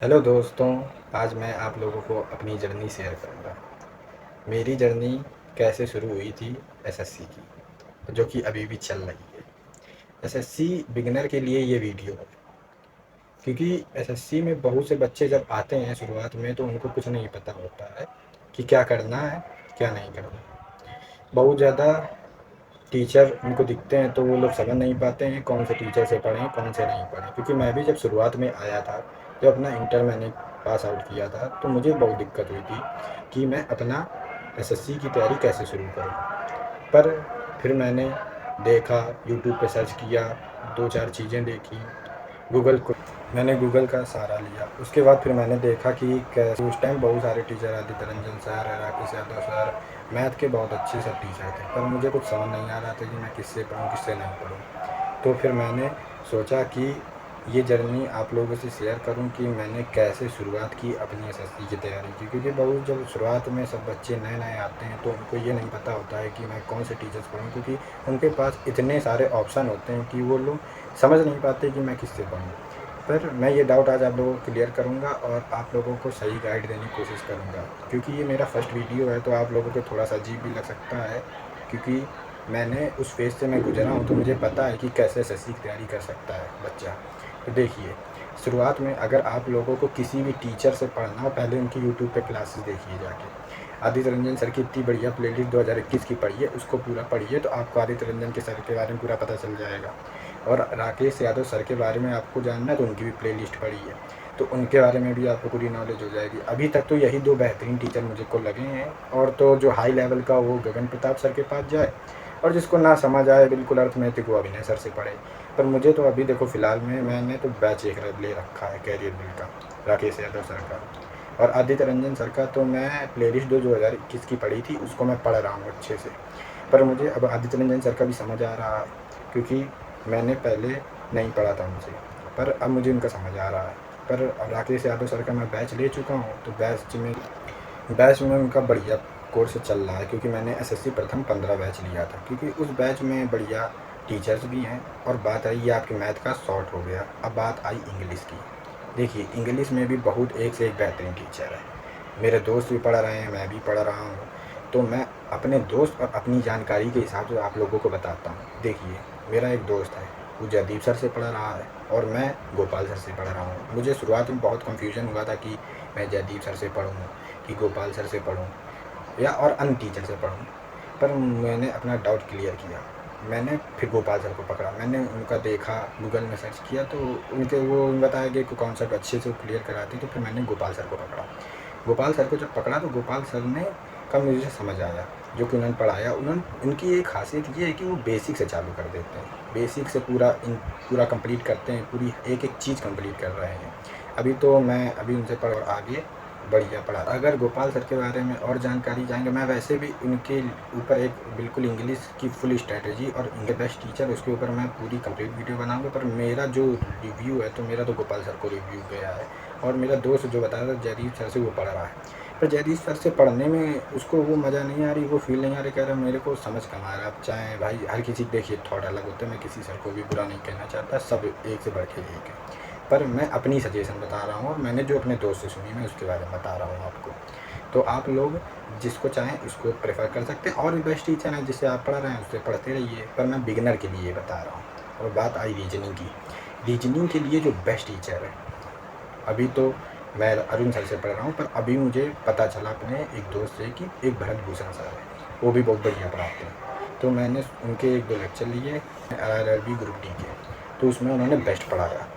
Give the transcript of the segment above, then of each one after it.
Hello दोस्तों, आज मैं आप लोगों को अपनी जर्नी शेयर करूँगा। मेरी जर्नी कैसे शुरू हुई थी एसएससी की, जो कि अभी भी चल रही है। एसएससी बिगिनर के लिए ये वीडियो है, क्योंकि एसएससी में बहुत से बच्चे जब आते हैं शुरुआत में तो उनको कुछ नहीं पता होता है कि क्या करना है, क्या नहीं करना। बहुत ज़्यादा टीचर उनको दिखते हैं तो वो लोग समझ नहीं पाते हैं कौन से टीचर से पढ़ें, कौन से नहीं पढ़ें। क्योंकि मैं भी जब शुरुआत में आया था, जब अपना इंटर मैंने पास आउट किया था, तो मुझे बहुत दिक्कत हुई थी कि मैं अपना एसएससी की तैयारी कैसे शुरू करूँ। पर फिर मैंने देखा, यूट्यूब पे सर्च किया, 2-4 चीज़ें देखी, गूगल को मैंने गूगल का सहारा लिया। उसके बाद फिर मैंने देखा कि कैसे उस टाइम बहुत सारे teacher, Aditya Ranjan sir, Rakesh Yadav sir, math के बहुत अच्छे सब टीचर थे। पर मुझे कुछ समझ नहीं आ रहा था कि मैं किससे पढ़ूँ, किससे नहीं पढ़ूँ। तो फिर मैंने सोचा कि ये जर्नी आप लोगों से शेयर करूं कि मैंने कैसे शुरुआत की अपनी एसएससी की तैयारी की। क्योंकि बहुत जब शुरुआत में सब बच्चे नए नए आते हैं तो उनको ये नहीं पता होता है कि मैं कौन से टीचर्स पढ़ूं, क्योंकि उनके पास इतने सारे ऑप्शन होते हैं कि वो लोग समझ नहीं पाते कि मैं किससे पढ़ूं। पर मैं ये डाउट आज आप लोगों को क्लियर करूंगा और आप लोगों को सही गाइड देने की कोशिश करूंगा। क्योंकि ये मेरा फर्स्ट वीडियो है तो आप लोगों को थोड़ा सा अजीब भी लग सकता है, क्योंकि मैंने उस फेज़ से मैं गुज़रा हूँ तो मुझे पता है कि कैसे एसएससी की तैयारी कर सकता है बच्चा। तो देखिए, शुरुआत में अगर आप लोगों को किसी भी टीचर से पढ़ना हो, पहले उनकी यूट्यूब पे क्लासेस देखिए जाके। आदित्य रंजन सर की इतनी बढ़िया प्लेलिस्ट 2021 की पढ़िए, उसको पूरा पढ़िए तो आपको आदित्य रंजन के सर के बारे में पूरा पता चल जाएगा। और राकेश यादव सर के बारे में आपको जानना है तो उनकी भी प्लेलिस्ट पढ़िए, तो उनके बारे में भी आपको पूरी नॉलेज हो जाएगी। अभी तक तो यही 2 बेहतरीन टीचर मुझे को लगे हैं, और तो जो हाई लेवल का वो गगन प्रताप सर के पास जाए, और जिसको ना समझ आए बिल्कुल अर्थमेटिक, वो अभिनय सर से पढ़े। पर मुझे तो अभी देखो फ़िलहाल में मैंने तो बैच एक ले रखा है कैरियर बिल्ड का, राकेश यादव सर का। और आदित्य रंजन सर का तो मैं प्लेलिस्ट 2021 की पढ़ी थी, उसको मैं पढ़ रहा हूँ अच्छे से। पर मुझे अब आदित्य रंजन सर का भी समझ आ रहा है, क्योंकि मैंने पहले नहीं पढ़ा था उनसे, पर अब मुझे उनका समझ आ रहा है। पर राकेश यादव सर का मैं बैच ले चुका हूँ, तो बैच में उनका बढ़िया कोर्स चल रहा है। क्योंकि मैंने एसएससी प्रथम 15 बैच लिया था, क्योंकि उस बैच में बढ़िया टीचर्स भी हैं। और बात आई ये आपके मैथ का शॉर्ट हो गया, अब बात आई इंग्लिश की। देखिए, इंग्लिश में भी बहुत एक से एक बेहतरीन टीचर है। मेरे दोस्त भी पढ़ रहे हैं, मैं भी पढ़ रहा हूँ। तो मैं अपने दोस्त और अपनी जानकारी के हिसाब से आप लोगों को बताता हूँ। देखिए, मेरा एक दोस्त है, वो जयदीप सर से पढ़ रहा है और मैं गोपाल सर से पढ़ रहा हूँ। मुझे शुरुआत में बहुत कन्फ्यूजन हुआ था कि मैं जयदीप सर से पढ़ूँ कि गोपाल सर से पढ़ूँ या और अन्य टीचर से पढ़ूँ। पर मैंने अपना डाउट क्लियर किया। मैंने फिर गोपाल सर को पकड़ा, मैंने उनका देखा, गूगल में सर्च किया तो उनके वो बताया कि कॉन्सेप्ट अच्छे से वो क्लियर कराते, तो फिर मैंने गोपाल सर को पकड़ा। गोपाल सर को जब पकड़ा तो गोपाल सर ने का मुझे समझ आया, जो कि उन्होंने पढ़ाया। उनकी एक खासियत ये है कि वो बेसिक से चालू कर देते हैं, बेसिक से पूरा कंप्लीट करते हैं, पूरी एक एक चीज़ कंप्लीट कर रहे हैं। अभी तो मैं अभी उनसे पढ़ और आगे बढ़िया पढ़ा। अगर गोपाल सर के बारे में और जानकारी चाहेंगे, मैं वैसे भी उनके ऊपर एक बिल्कुल इंग्लिश की फुल स्ट्रैटेजी और इंग्लिश बेस्ट टीचर, उसके ऊपर मैं पूरी कंप्लीट वीडियो बनाऊंगा। पर मेरा जो रिव्यू है तो मेरा तो गोपाल सर को रिव्यू गया है। और मेरा दोस्त जो बता रहा था जयदीप सर से वो पढ़ रहा है, पर जयदीप सर से पढ़ने में उसको वो मज़ा नहीं आ रही, वो फील नहीं आ रही। कह रहा मेरे को समझ कम आ रहा है। अब चाहे भाई हर किसी के देखिए थॉट अलग होते हैं, मैं किसी सर को भी बुरा नहीं कहना चाहता, सब एक से बढ़ के एक है। पर मैं अपनी सजेशन बता रहा हूँ और मैंने जो अपने दोस्त से सुनी मैं उसके बारे में बता रहा हूँ आपको। तो आप लोग जिसको चाहें उसको प्रेफर कर सकते हैं, और भी बेस्ट टीचर हैं जिससे आप पढ़ रहे हैं उससे पढ़ते रहिए। पर मैं बिगिनर के लिए बता रहा हूँ। और बात आई रीजनिंग की। रीजनिंग के लिए जो बेस्ट टीचर है, अभी तो मैं अरुण सर से पढ़ रहा हूँ, पर अभी मुझे पता चला अपने एक दोस्त से कि एक भरत भूषण सर है, वो भी बहुत बढ़िया पढ़ाते हैं। तो मैंने उनके 1-2 लेक्चर लिए RRB ग्रुप डी के, तो उसमें उन्होंने बेस्ट पढ़ाया।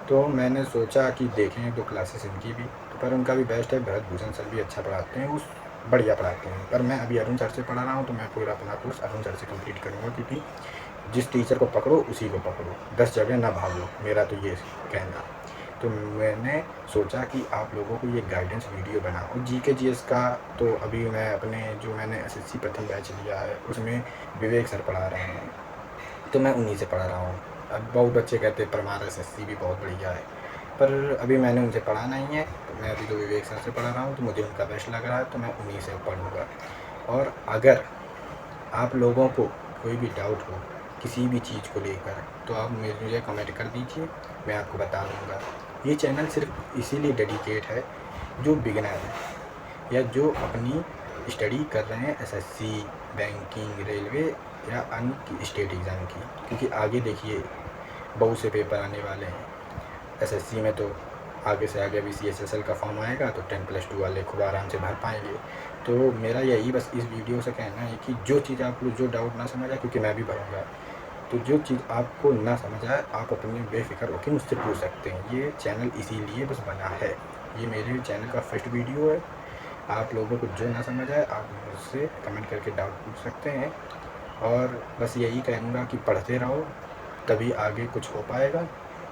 तो मैंने सोचा कि देखें 1-2 क्लासेस इनकी भी, तो पर उनका भी बेस्ट है। भरत भूषण सर भी अच्छा पढ़ाते हैं, उस बढ़िया पढ़ाते हैं। पर मैं अभी अरुण सर से पढ़ा रहा हूँ, तो मैं पूरा अपना कोर्स अरुण सर से कंप्लीट करूँगा। क्योंकि जिस टीचर को पकड़ो उसी को पकड़ो, 10 जगह ना भागो, मेरा तो ये कहना। तो मैंने सोचा कि आप लोगों को ये गाइडेंस वीडियो बनाऊँ। जीके जीएस का तो अभी मैं अपने जो मैंने एसएससी प्रथम बैच लिया है उसमें विवेक सर पढ़ा रहे हैं, तो मैं उन्हीं से पढ़ रहा हूँ। अब बहुत बच्चे कहते हैं परमार एसएससी भी बहुत बढ़िया है, पर अभी मैंने उनसे पढ़ा नहीं है। तो मैं अभी तो विवेक सर से पढ़ा रहा हूँ, तो मुझे उनका बेस्ट लग रहा है, तो मैं उन्हीं से पढ़ूँगा। और अगर आप लोगों को कोई भी डाउट हो किसी भी चीज़ को लेकर, तो आप मुझे कमेंट कर दीजिए, मैं आपको बता दूँगा। ये चैनल सिर्फ इसीलिए डेडिकेट है जो बिगिनर है या जो अपनी स्टडी कर रहे हैं एसएससी, बैंकिंग, रेलवे या अन्य की स्टेट एग्ज़ाम की, क्योंकि आगे देखिए बहुत से पेपर आने वाले हैं। एसएससी में तो आगे से आगे अभी सीएचएसएल का फॉर्म आएगा तो 10+2 वाले खूब आराम से भर पाएंगे। तो मेरा यही बस इस वीडियो से कहना है कि जो चीज़ आपको जो डाउट ना समझ आए, क्योंकि मैं भी भरूँगा, तो जो चीज़ आपको ना समझ आए आप अपने बेफिक्र होकर मुझसे पूछ सकते हैं। ये चैनल इसीलिए बस बना है, ये मेरे चैनल का फर्स्ट वीडियो है। आप लोगों को जो ना समझ आए आप मुझसे कमेंट करके डाउट पूछ सकते हैं, और बस यही कहूँगा कि पढ़ते रहो तभी आगे कुछ हो पाएगा,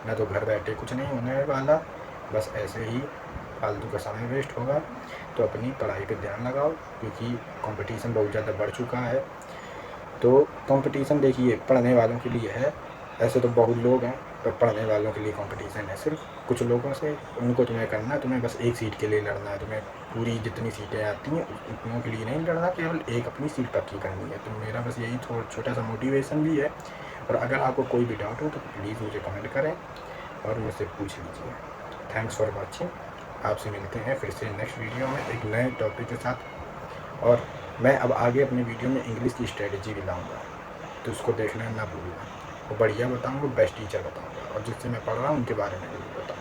ना तो घर बैठे कुछ नहीं होने वाला, बस ऐसे ही फालतू का समय वेस्ट होगा। तो अपनी पढ़ाई पे ध्यान लगाओ, क्योंकि कंपटीशन बहुत ज़्यादा बढ़ चुका है। तो कंपटीशन देखिए पढ़ने वालों के लिए है, ऐसे तो बहुत लोग हैं, पर पढ़ने वालों के लिए कंपटीशन है सिर्फ कुछ लोगों से। उनको तुम्हें करना है, तुम्हें बस एक सीट के लिए लड़ना है, तुम्हें पूरी जितनी सीटें आती हैं उतनों के लिए नहीं लड़ना, केवल एक अपनी सीट पक्की करनी है। तो मेरा बस यही छोटा सा मोटिवेशन भी है। और अगर आपको कोई भी डाउट हो तो प्लीज़ मुझे कमेंट करें और मुझसे पूछ लीजिए। Thanks for watching. आपसे मिलते हैं फिर से नेक्स्ट वीडियो में एक नए टॉपिक के साथ। और मैं अब आगे अपने वीडियो में इंग्लिश की स्ट्रेटजी भी लाऊंगा, तो उसको देखना ना भूलना। वो बढ़िया बताऊंगा, बेस्ट टीचर बताऊंगा, और जिससे मैं पढ़ रहा हूँ उनके बारे में भी बताऊँगा।